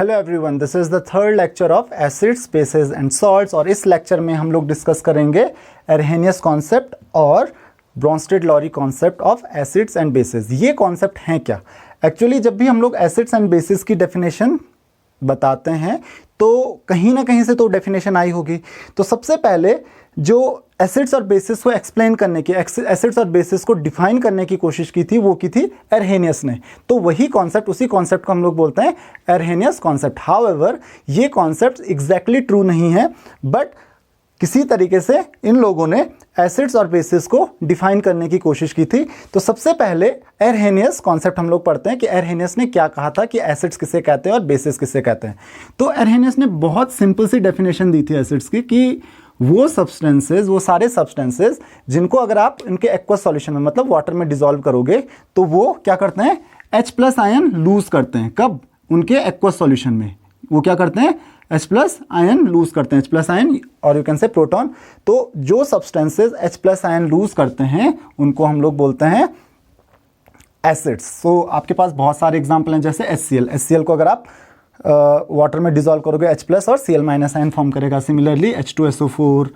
Hello everyone, this is the third lecture of acids, bases and salts. और इस lecture में हम लोग डिस्कस करेंगे एरहेनियस कॉन्सेप्ट और Bronsted-lorry concept of acids and bases. ये कॉन्सेप्ट हैं क्या? एक्चुअली जब भी हम लोग एसिड्स एंड बेसिस की डेफिनेशन बताते हैं तो कहीं ना कहीं से तो डेफिनेशन आई होगी। तो सबसे पहले जो एसिड्स और बेसिस को एक्सप्लेन करने की, एसिड्स और बेसिस को डिफाइन करने की कोशिश की थी, वो की थी एरहेनियस ने। तो वही कॉन्सेप्ट, उसी कॉन्सेप्ट को हम लोग बोलते हैं एरहेनियस कॉन्सेप्ट। हाउएवर ये कॉन्सेप्ट एग्जैक्टली ट्रू नहीं है, बट किसी तरीके से इन लोगों ने एसिड्स और बेसिस को डिफाइन करने की कोशिश की थी। तो सबसे पहले एरहेनियस कॉन्सेप्ट हम लोग पढ़ते हैं कि एरहेनियस ने क्या कहा था कि एसिड्स किसे कहते हैं और बेसिस किसे कहते हैं। तो एरहेनियस ने बहुत सिंपल सी डेफिनेशन दी थी एसिड्स की कि वो सब्सटेंसेज, वो सारे सब्सटेंसेज जिनको अगर आप इनके एक्वस सॉल्यूशन में, मतलब वाटर में डिसॉल्व करोगे तो वो क्या करते हैं, H+ आयन लूज करते हैं। कब? उनके एक्वस सॉल्यूशन में वो क्या करते हैं, H+ आयन लूज करते हैं, H+ आयन और यू कैन से प्रोटॉन। तो जो सब्सटेंसेज H+ आयन लूज करते हैं उनको हम लोग बोलते हैं एसिड्स। सो आपके पास बहुत सारे एग्जाम्पल हैं, जैसे HCl को अगर आप वाटर में डिजॉल्व करोगे H+ और Cl- आयन फॉर्म करेगा। सिमिलरली H2SO4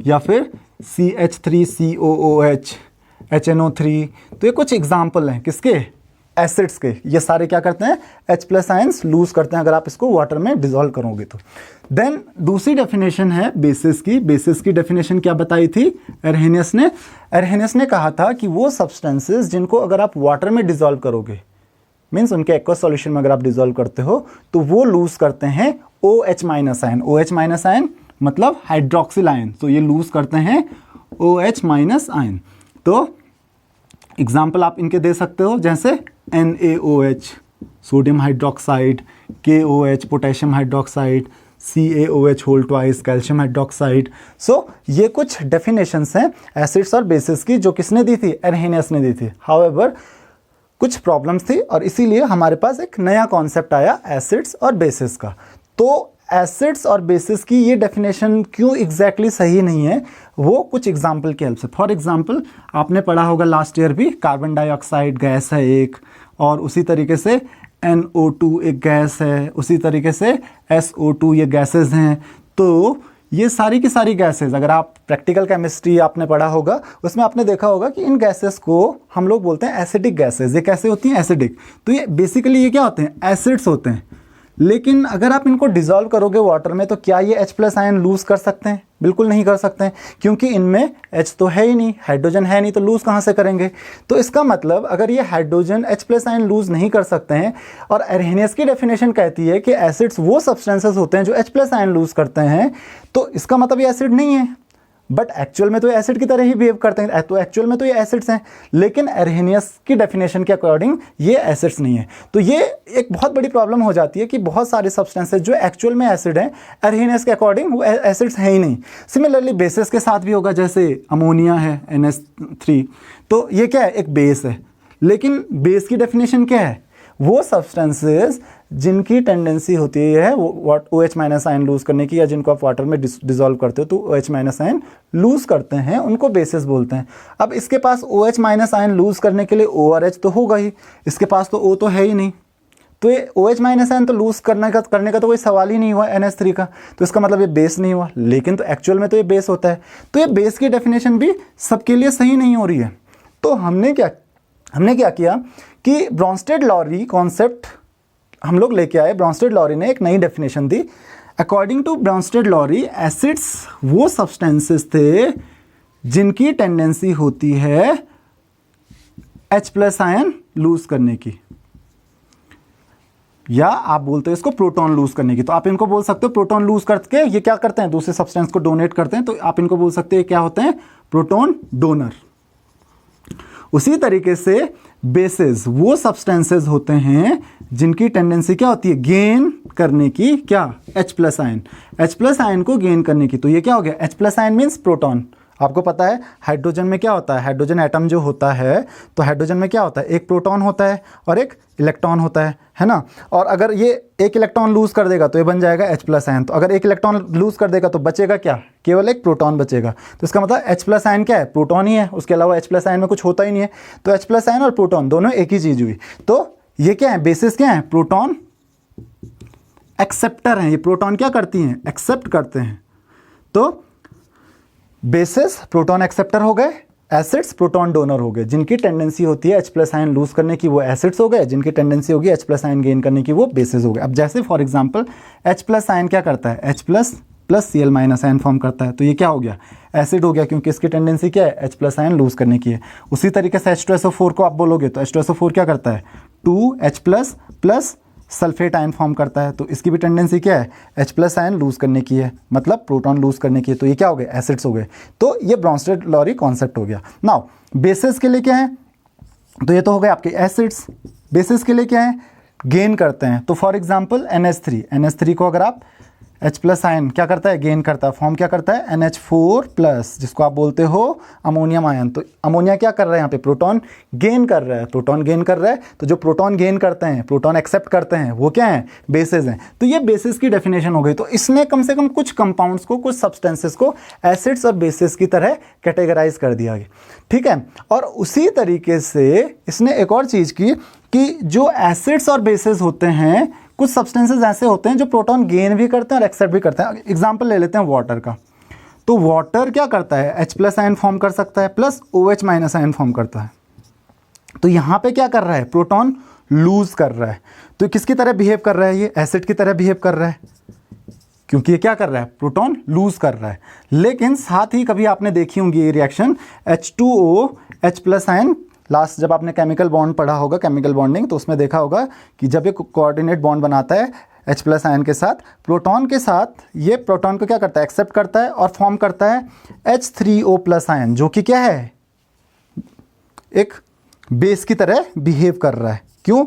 या फिर CH3COOH, HNO3। तो ये कुछ एग्जाम्पल हैं किसके, एसिड्स के। ये सारे क्या करते हैं, H+ आयंस लूज करते हैं अगर आप इसको वाटर में डिजॉल्व करोगे तो। देन दूसरी डेफिनेशन है बेसिस की। बेसिस की डेफिनेशन क्या बताई थी एरहेनियस ने? एरहेनियस ने कहा था कि वो सब्सटेंसेस जिनको अगर आप वाटर में डिजॉल्व करोगे, मीन्स उनके एक्वस सॉल्यूशन में अगर आप डिजॉल्व करते हो तो वो लूज करते हैं OH- आयन। OH- आयन मतलब हाइड्रोक्सिल आयन। तो ये लूज करते हैं OH- आयन। तो एग्जाम्पल आप इनके दे सकते हो, जैसे NaOH sodium hydroxide, KOH potassium hydroxide, CaOH2 calcium hydroxide. So ये कुछ डेफिनेशंस हैं एसिड्स और बेसिस की जो किसने दी थी, एरहेनियस ने दी थी। हाउएवर कुछ प्रॉब्लम्स थी और इसीलिए हमारे पास एक नया कॉन्सेप्ट आया एसिड्स और बेसिस का। तो एसिड्स और बेसिस की ये डेफिनेशन क्यों एग्जैक्टली सही नहीं है, वो कुछ एग्जाम्पल की हेल्प से। फॉर एग्जाम्पल आपने पढ़ा होगा लास्ट ईयर भी, कार्बन डाइऑक्साइड गैस है एक, और उसी तरीके से NO2 एक गैस है, उसी तरीके से SO2 ये गैसेज हैं। तो ये सारी की सारी गैसेज, अगर आप प्रैक्टिकल केमिस्ट्री आपने पढ़ा होगा उसमें आपने देखा होगा कि इन गैसेस को हम लोग बोलते हैं एसिडिक गैसेज। ये कैसे होती हैं, एसिडिक। तो ये बेसिकली ये क्या होते हैं, एसिड्स होते हैं। लेकिन अगर आप इनको डिजॉल्व करोगे वाटर में तो क्या ये H+ आयन लूज कर सकते हैं? बिल्कुल नहीं कर सकते हैं, क्योंकि इनमें H तो है ही नहीं, हाइड्रोजन है नहीं, तो लूज कहाँ से करेंगे। तो इसका मतलब अगर ये हाइड्रोजन H+ आयन लूज नहीं कर सकते हैं, और एरहेनियस की डेफिनेशन कहती है कि एसिड्स वो सब्सटेंसेस होते हैं जो H+ आयन लूज करते हैं, तो इसका मतलब ये एसिड नहीं है। बट एक्चुअल में तो ये एसिड की तरह ही बिहेव करते हैं, तो एक्चुअल में तो ये एसिड्स हैं, लेकिन एरहेनियस की डेफिनेशन के अकॉर्डिंग ये एसिड्स नहीं है। तो ये एक बहुत बड़ी प्रॉब्लम हो जाती है कि बहुत सारे सब्सटेंसेस जो एक्चुअल में एसिड हैं, एरहेनियस के अकॉर्डिंग वो एसिड्स हैं ही नहीं। सिमिलरली बेसिस के साथ भी होगा, जैसे अमोनिया है NH3, तो ये क्या है, एक बेस है। लेकिन बेस की डेफिनेशन क्या है, वो सब्सटेंसेस जिनकी टेंडेंसी होती है OH- आयन लूज करने की, या जिनको आप वाटर में डिसॉल्व करते हो तो OH- आयन लूज करते हैं, उनको बेसिस बोलते हैं। अब इसके पास OH- आयन लूज करने के लिए O और H तो होगा ही, इसके पास तो O तो है ही नहीं। तो ये OH- आयन तो लूज करने का तो कोई सवाल ही नहीं हुआ NH3 का, तो इसका मतलब ये बेस नहीं हुआ। लेकिन तो एक्चुअल में तो ये बेस होता है। तो ये बेस की डेफिनेशन भी सबके लिए सही नहीं हो रही है। तो हमने क्या किया कि ब्रोंस्टेड-लॉरी कॉन्सेप्ट हम लोग लेके आए। ब्रोंस्टेड-लॉरी ने एक नई डेफिनेशन दी। अकॉर्डिंग टू ब्रोंस्टेड-लॉरी, एसिड्स वो सब्सटेंसेस थे जिनकी टेंडेंसी होती है H+ आयन लूज करने की, या आप बोलते हो इसको प्रोटॉन लूज करने की। तो आप इनको बोल सकते हो प्रोटॉन लूज करके ये क्या करते हैं, दूसरे सब्सटेंस को डोनेट करते हैं, तो आप इनको बोल सकते हैं क्या होते हैं, प्रोटॉन डोनर। उसी तरीके से बेसेस वो सब्सटेंसेस होते हैं जिनकी टेंडेंसी क्या होती है, गेन करने की, क्या, H+ आयन, H+ आयन को गेन करने की। तो ये क्या हो गया, H+ आयन मीन्स प्रोटॉन। आपको पता है हाइड्रोजन में क्या होता है, हाइड्रोजन एटम जो होता है, तो हाइड्रोजन में क्या होता है, एक प्रोटॉन होता है और एक इलेक्ट्रॉन होता है ना। और अगर ये एक इलेक्ट्रॉन लूज कर देगा तो ये बन जाएगा H+ आयन। तो अगर एक इलेक्ट्रॉन लूज कर देगा तो बचेगा क्या, केवल एक प्रोटॉन बचेगा। तो इसका मतलब H+ आयन क्या है, प्रोटॉन ही है, उसके अलावा H+ आयन में कुछ होता ही नहीं है। तो H+ आयन और प्रोटॉन दोनों एक ही चीज हुई। तो ये क्या है, बेसिस क्या है, प्रोटॉन एक्सेप्टर हैं, ये प्रोटॉन क्या करती हैं, एक्सेप्ट करते हैं। तो बेसिस प्रोटॉन एक्सेप्टर हो गए, एसिड्स प्रोटॉन डोनर हो गए। जिनकी टेंडेंसी होती है H+ आयन लूज करने की वो एसिड्स हो गए, जिनकी टेंडेंसी होगी H+ आयन गेन करने की वो बेसिस हो गए। अब जैसे फॉर एग्जांपल H+ आयन क्या करता है, H+ plus Cl- ion form करता है, तो ये क्या हो गया, एसिड हो गया, क्योंकि इसकी टेंडेंसी क्या है, H+ आयन लूज करने की है। उसी तरीके से H2SO4 को आप बोलोगे तो H2SO4 क्या करता है, 2H+ plus sulphate ion form करता है, तो इसकी भी टेंडेंसी क्या है, H+ आयन लूज करने की है, मतलब प्रोटॉन लूज करने की है। तो ये क्या हो गए, एसिड्स हो गए। तो ये ब्रॉन्स्टेड-लॉरी कॉन्सेप्ट हो गया। नाउ बेसिस के लिए क्या है, तो ये तो हो गए आपके एसिड्स। बेसिस के लिए क्या है, गेन करते हैं। तो फॉर एग्जांपल NH3 को अगर आप H+ आयन क्या करता है, गेन करता है, फॉर्म क्या करता है, NH4 प्लस, जिसको आप बोलते हो अमोनियम आयन। तो अमोनिया क्या कर रहा है यहाँ पे, प्रोटॉन गेन कर रहा है, प्रोटॉन गेन कर रहा है। तो जो प्रोटॉन गेन करते हैं, प्रोटॉन एक्सेप्ट करते हैं, वो क्या है, बेसिस हैं। तो ये बेसिस की डेफिनेशन हो गई। तो इसने कम से कम कुछ कंपाउंड्स को, कुछ सब्सटेंसेस को एसिड्स और बेसिस की तरह कैटेगराइज कर दिया गया, ठीक है। और उसी तरीके से इसने एक और चीज़ की कि जो एसिड्स और बेसिस होते हैं, कुछ सब्सटेंसेस ऐसे होते हैं जो प्रोटॉन गेन भी करते हैं और एक्सेप्ट भी करते हैं। एग्जांपल ले लेते हैं वाटर का। तो वाटर क्या करता है, H+ आयन फॉर्म कर सकता है प्लस OH- आयन फॉर्म करता है। तो यहाँ पे क्या कर रहा है, प्रोटॉन लूज कर रहा है। तो किसकी तरह बिहेव कर रहा है, ये एसिड की तरह बिहेव कर रहा है, क्योंकि ये क्या कर रहा है, प्रोटॉन लूज कर रहा है। लेकिन साथ ही कभी आपने देखी होंगी ये reaction H2O H+ ion, last जब आपने केमिकल बॉन्ड पढ़ा होगा, केमिकल बॉन्डिंग, तो उसमें देखा होगा कि जब ये कोऑर्डिनेट बॉन्ड बनाता है H+ आयन के साथ, प्रोटॉन के साथ, ये प्रोटॉन को क्या करता है, एक्सेप्ट करता है और फॉर्म करता है H3O+ आयन, जो कि क्या है, एक बेस की तरह बिहेव कर रहा है। क्यों,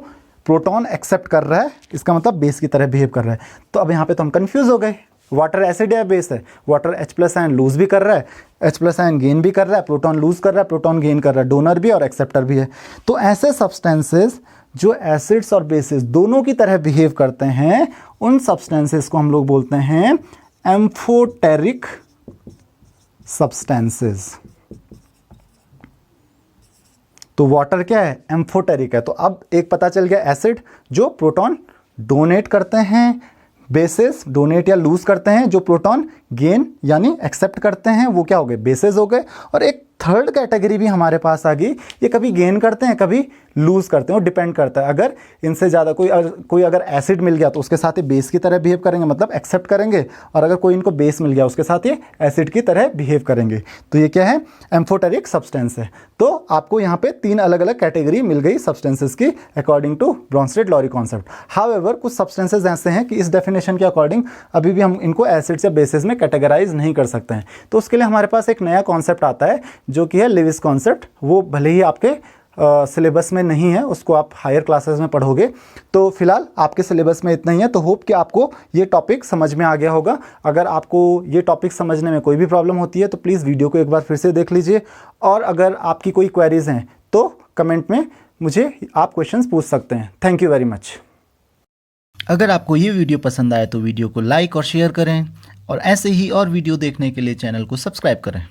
प्रोटॉन एक्सेप्ट कर रहा है, इसका मतलब बेस की तरह बिहेव कर रहा है। तो अब यहाँ पे तो हम कंफ्यूज हो गए, वाटर एसिड है, बेस है। वाटर H+ आयन लूज भी कर रहा है, H+ आयन गेन भी कर रहा है, प्रोटॉन लूज कर रहा है, प्रोटॉन गेन कर रहा है, डोनर भी और एक्सेप्टर भी है। तो ऐसे सब्सटेंसेस जो एसिड्स और बेसिस दोनों की तरह बिहेव करते हैं, उन सब्सटेंसेस को हम लोग बोलते हैं एम्फोटेरिक सब्सटेंसेस। तो वाटर क्या है, एम्फोटेरिक है। तो अब एक पता चल गया, एसिड जो प्रोटॉन डोनेट करते हैं, बेसिस डोनेट या लूज करते हैं, जो प्रोटॉन गेन यानी एक्सेप्ट करते हैं, वो क्या हो गए, बेसिस हो गए। और एक थर्ड कैटेगरी भी हमारे पास आ गई, ये कभी गेन करते हैं कभी लूज करते हैं, वो डिपेंड करता है। अगर इनसे ज़्यादा कोई अगर एसिड मिल गया तो उसके साथ ही बेस की तरह बिहेव करेंगे, मतलब एक्सेप्ट करेंगे। और अगर कोई इनको बेस मिल गया उसके साथ ये एसिड की तरह बिहेव करेंगे। तो ये क्या है, एम्फोटेरिक सब्सटेंस है। तो आपको यहाँ पे 3 अलग अलग कैटेगरी मिल गई सब्सटेंसेस की according to Bronsted Lowry concept. However कुछ सब्सटेंसेस ऐसे हैं कि इस डेफिनेशन के अकॉर्डिंग अभी भी हम इनको एसिड्स या बेसिस में कैटेगराइज नहीं कर सकते हैं। तो उसके लिए हमारे पास एक नया कॉन्सेप्ट आता है जो कि है लेविस कॉन्सेप्ट। वो भले ही आपके सिलेबस में नहीं है, उसको आप हायर क्लासेस में पढ़ोगे। तो फिलहाल आपके सिलेबस में इतना ही है। तो होप कि आपको ये टॉपिक समझ में आ गया होगा। अगर आपको ये टॉपिक समझने में कोई भी प्रॉब्लम होती है तो प्लीज़ वीडियो को एक बार फिर से देख लीजिए। और अगर आपकी कोई क्वेरीज हैं तो कमेंट में मुझे आप क्वेश्चंस पूछ सकते हैं। Thank you very much. अगर आपको ये वीडियो पसंद आए तो वीडियो को लाइक और शेयर करें, और ऐसे ही और वीडियो देखने के लिए चैनल को सब्सक्राइब करें।